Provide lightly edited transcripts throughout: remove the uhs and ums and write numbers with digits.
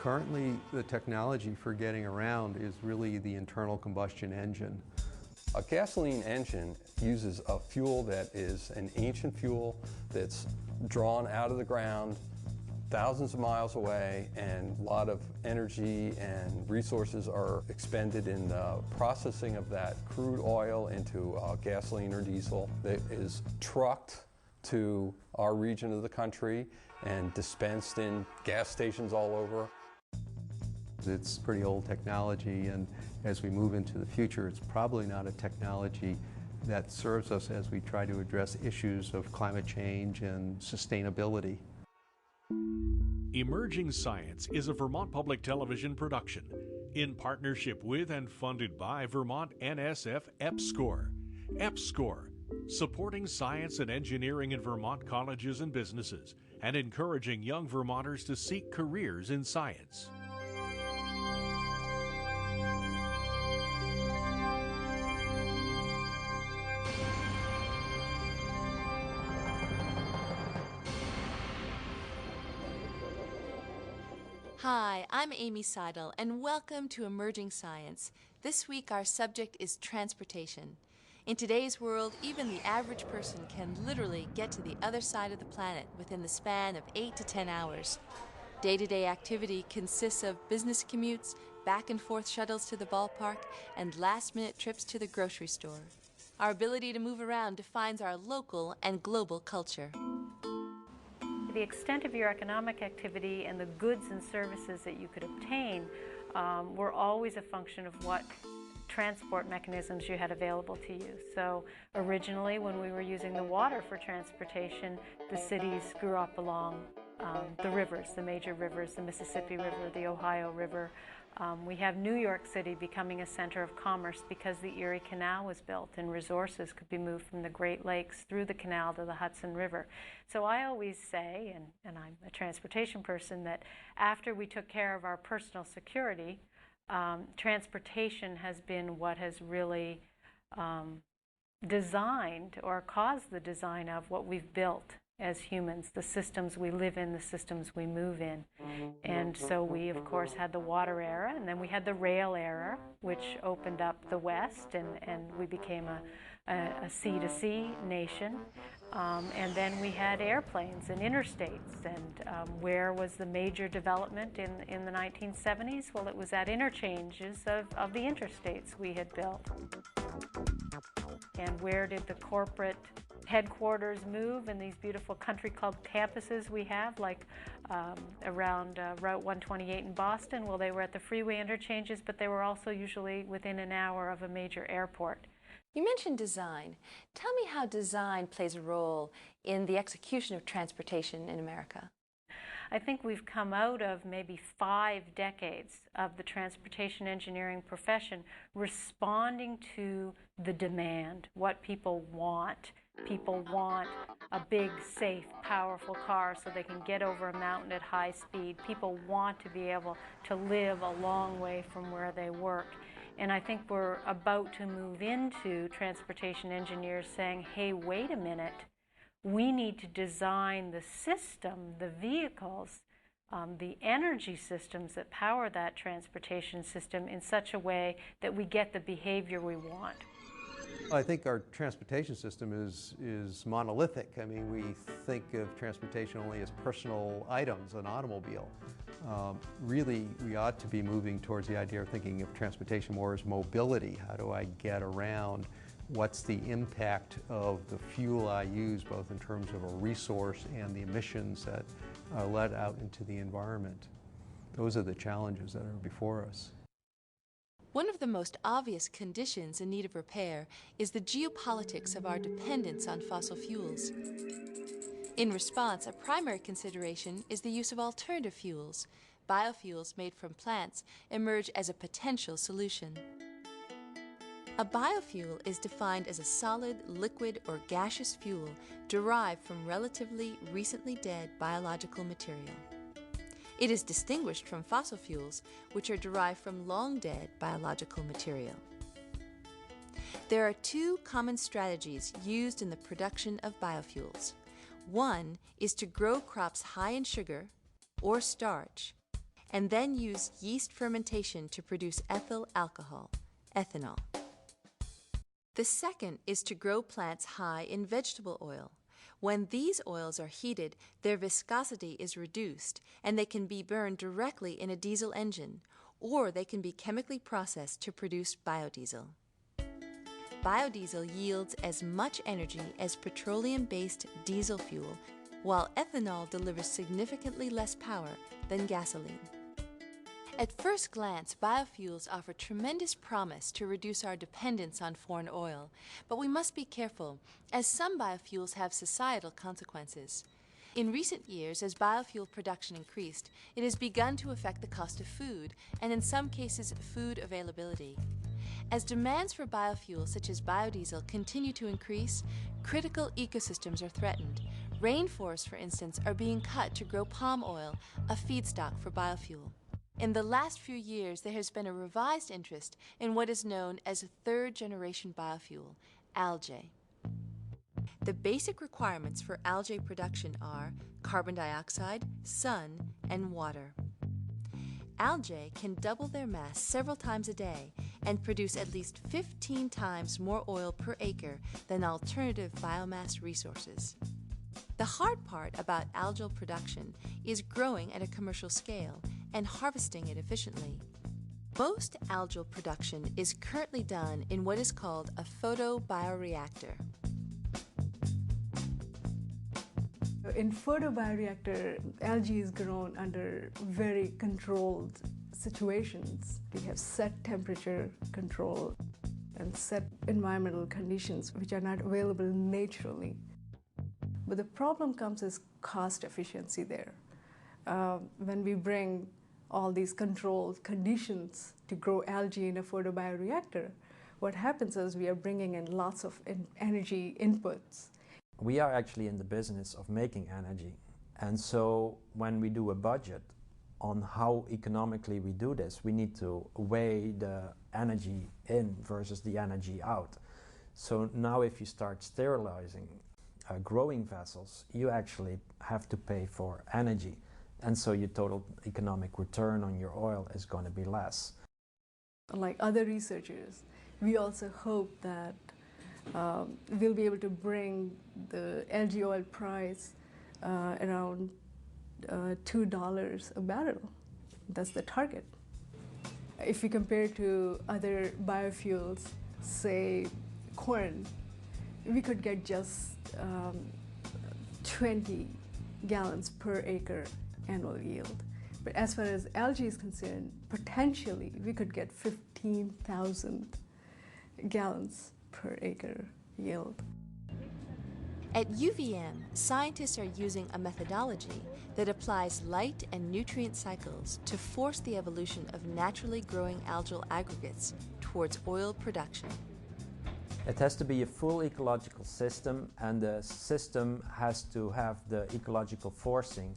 Currently, the technology for getting around is really the internal combustion engine. A gasoline engine uses a fuel that is an ancient fuel that's drawn out of the ground thousands of miles away, and a lot of energy and resources are expended in the processing of that crude oil into gasoline or diesel that is trucked to our region of the country and dispensed in gas stations all over. It's pretty old technology, and as we move into the future, it's probably not a technology that serves us as we try to address issues of climate change and sustainability. Emerging Science is a Vermont Public Television production in partnership with and funded by Vermont NSF EPSCoR. EPSCoR, supporting science and engineering in Vermont colleges and businesses and encouraging young Vermonters to seek careers in science. Hi, I'm Amy Seidel, and welcome to Emerging Science. This week our subject is transportation. In today's world, even the average person can literally get to the other side of the planet within the span of 8 to 10 hours. Day-to-day activity consists of business commutes, back and forth shuttles to the ballpark, and last-minute trips to the grocery store. Our ability to move around defines our local and global culture. The extent of your economic activity and the goods and services that you could obtain were always a function of what transport mechanisms you had available to you. So originally, when we were using the water for transportation, the cities grew up along the rivers, the major rivers, the Mississippi River, the Ohio River. We have New York City becoming a center of commerce because the Erie Canal was built and resources could be moved from the Great Lakes through the canal to the Hudson River. So I always say, and I'm a transportation person, that after we took care of our personal security, transportation has been what has really designed or caused the design of what we've built as humans, the systems we live in, the systems we move in. And so we, of course, had the water era, and then we had the rail era, which opened up the West, and we became a sea-to-sea nation. And then we had airplanes and interstates, and where was the major development in the 1970s? Well, it was at interchanges of the interstates we had built. And where did the corporate headquarters move in these beautiful country club campuses we have, like around Route 128 in Boston? Well, they were at the freeway interchanges, but they were also usually within an hour of a major airport. You mentioned design. Tell me how design plays a role in the execution of transportation in America. I think we've come out of maybe 5 decades of the transportation engineering profession responding to the demand, what people want. People want a big, safe, powerful car so they can get over a mountain at high speed. People want to be able to live a long way from where they work. And I think we're about to move into transportation engineers saying, hey, wait a minute. We need to design the system, the vehicles, the energy systems that power that transportation system in such a way that we get the behavior we want. I think our transportation system is monolithic. I mean, we think of transportation only as personal items, an automobile. Really, we ought to be moving towards the idea of thinking of transportation more as mobility. How do I get around? What's the impact of the fuel I use, both in terms of a resource and the emissions that are let out into the environment? Those are the challenges that are before us. One of the most obvious conditions in need of repair is the geopolitics of our dependence on fossil fuels. In response, a primary consideration is the use of alternative fuels. Biofuels made from plants emerge as a potential solution. A biofuel is defined as a solid, liquid, or gaseous fuel derived from relatively recently dead biological material. It is distinguished from fossil fuels, which are derived from long-dead biological material. There are 2 common strategies used in the production of biofuels. One is to grow crops high in sugar or starch, and then use yeast fermentation to produce ethyl alcohol, ethanol. The second is to grow plants high in vegetable oil. When these oils are heated, their viscosity is reduced, and they can be burned directly in a diesel engine, or they can be chemically processed to produce biodiesel. Biodiesel yields as much energy as petroleum-based diesel fuel, while ethanol delivers significantly less power than gasoline. At first glance, biofuels offer tremendous promise to reduce our dependence on foreign oil, but we must be careful, as some biofuels have societal consequences. In recent years, as biofuel production increased, it has begun to affect the cost of food, and in some cases, food availability. As demands for biofuels such as biodiesel continue to increase, critical ecosystems are threatened. Rainforests, for instance, are being cut to grow palm oil, a feedstock for biofuel. In the last few years, there has been a revised interest in what is known as a third-generation biofuel, algae. The basic requirements for algae production are carbon dioxide, sun, and water. Algae can double their mass several times a day and produce at least 15 times more oil per acre than alternative biomass resources. The hard part about algal production is growing at a commercial scale and harvesting it efficiently. Most algal production is currently done in what is called a photobioreactor. In photobioreactor, algae is grown under very controlled situations. We have set temperature control and set environmental conditions which are not available naturally. But the problem comes is cost efficiency there. When we bring all these controlled conditions to grow algae in a photobioreactor, what happens is we are bringing in lots of energy inputs. We are actually in the business of making energy, and so when we do a budget on how economically we do this, we need to weigh the energy in versus the energy out. So now if you start sterilizing growing vessels, you actually have to pay for energy, and so your total economic return on your oil is going to be less. Like other researchers, we also hope that we'll be able to bring the algae oil price around $2 a barrel. That's the target. If you compare to other biofuels, say corn, we could get just 20 gallons per acre annual yield. But as far as algae is concerned, potentially we could get 15,000 gallons per acre yield. At UVM, scientists are using a methodology that applies light and nutrient cycles to force the evolution of naturally growing algal aggregates towards oil production. It has to be a full ecological system, and the system has to have the ecological forcing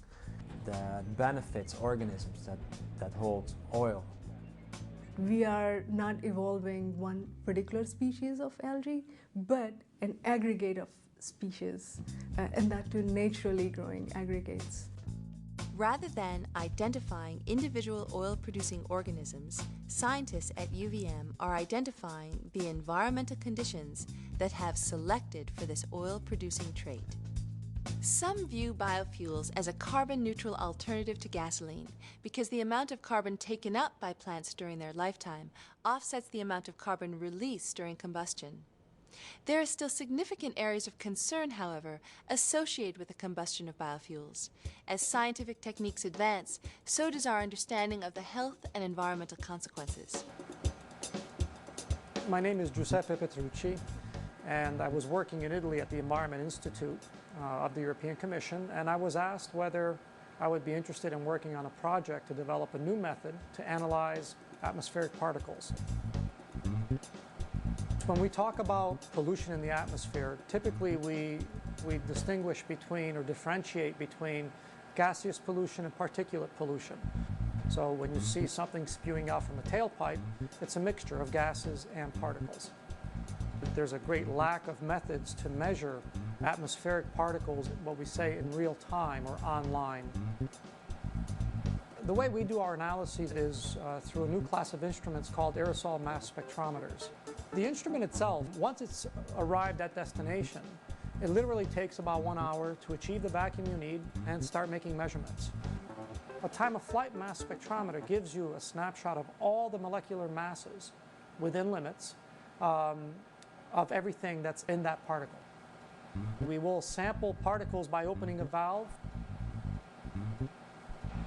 that benefits organisms that hold oil. We are not evolving one particular species of algae, but an aggregate of species, and that too naturally growing aggregates. Rather than identifying individual oil-producing organisms, scientists at UVM are identifying the environmental conditions that have selected for this oil-producing trait. Some view biofuels as a carbon-neutral alternative to gasoline because the amount of carbon taken up by plants during their lifetime offsets the amount of carbon released during combustion. There are still significant areas of concern, however, associated with the combustion of biofuels. As scientific techniques advance, so does our understanding of the health and environmental consequences. My name is Giuseppe Petrucci, and I was working in Italy at the Environment Institute of the European Commission, and I was asked whether I would be interested in working on a project to develop a new method to analyze atmospheric particles. When we talk about pollution in the atmosphere, typically we distinguish between or differentiate between gaseous pollution and particulate pollution. So when you see something spewing out from a tailpipe, it's a mixture of gases and particles. There's a great lack of methods to measure atmospheric particles, what we say in real time or online. The way we do our analyses is through a new class of instruments called aerosol mass spectrometers. The instrument itself, once it's arrived at destination, it literally takes about 1 hour to achieve the vacuum you need and start making measurements. A time-of-flight mass spectrometer gives you a snapshot of all the molecular masses within limits of everything that's in that particle. We will sample particles by opening a valve.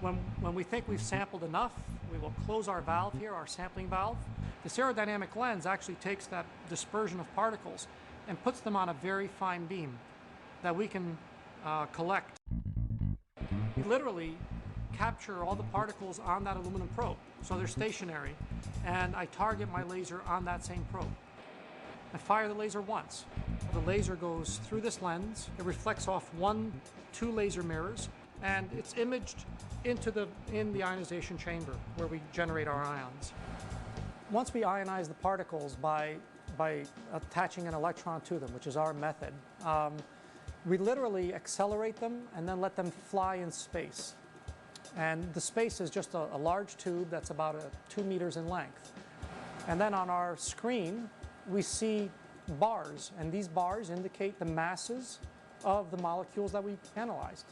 When we think we've sampled enough, we will close our valve here, our sampling valve. This aerodynamic lens actually takes that dispersion of particles and puts them on a very fine beam that we can collect. We literally capture all the particles on that aluminum probe, so they're stationary, and I target my laser on that same probe. I fire the laser once. The laser goes through this lens, it reflects off 2 laser mirrors, and it's imaged in the ionization chamber where we generate our ions. Once we ionize the particles by attaching an electron to them, which is our method, we literally accelerate them and then let them fly in space. And the space is just a large tube that's about 2 meters in length. And then on our screen, we see bars, and these bars indicate the masses of the molecules that we analyzed.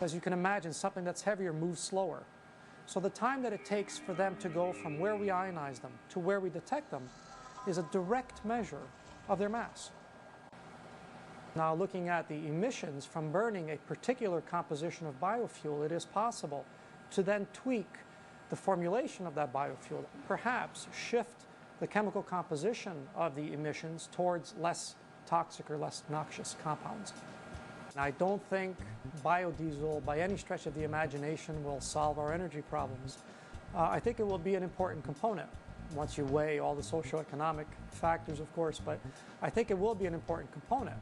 As you can imagine, something that's heavier moves slower. So the time that it takes for them to go from where we ionize them to where we detect them is a direct measure of their mass. Now, looking at the emissions from burning a particular composition of biofuel, it is possible to then tweak the formulation of that biofuel, perhaps shift the chemical composition of the emissions towards less toxic or less noxious compounds. I don't think biodiesel, by any stretch of the imagination, will solve our energy problems. I think it will be an important component, once you weigh all the socioeconomic factors, of course, but I think it will be an important component.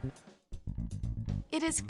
It is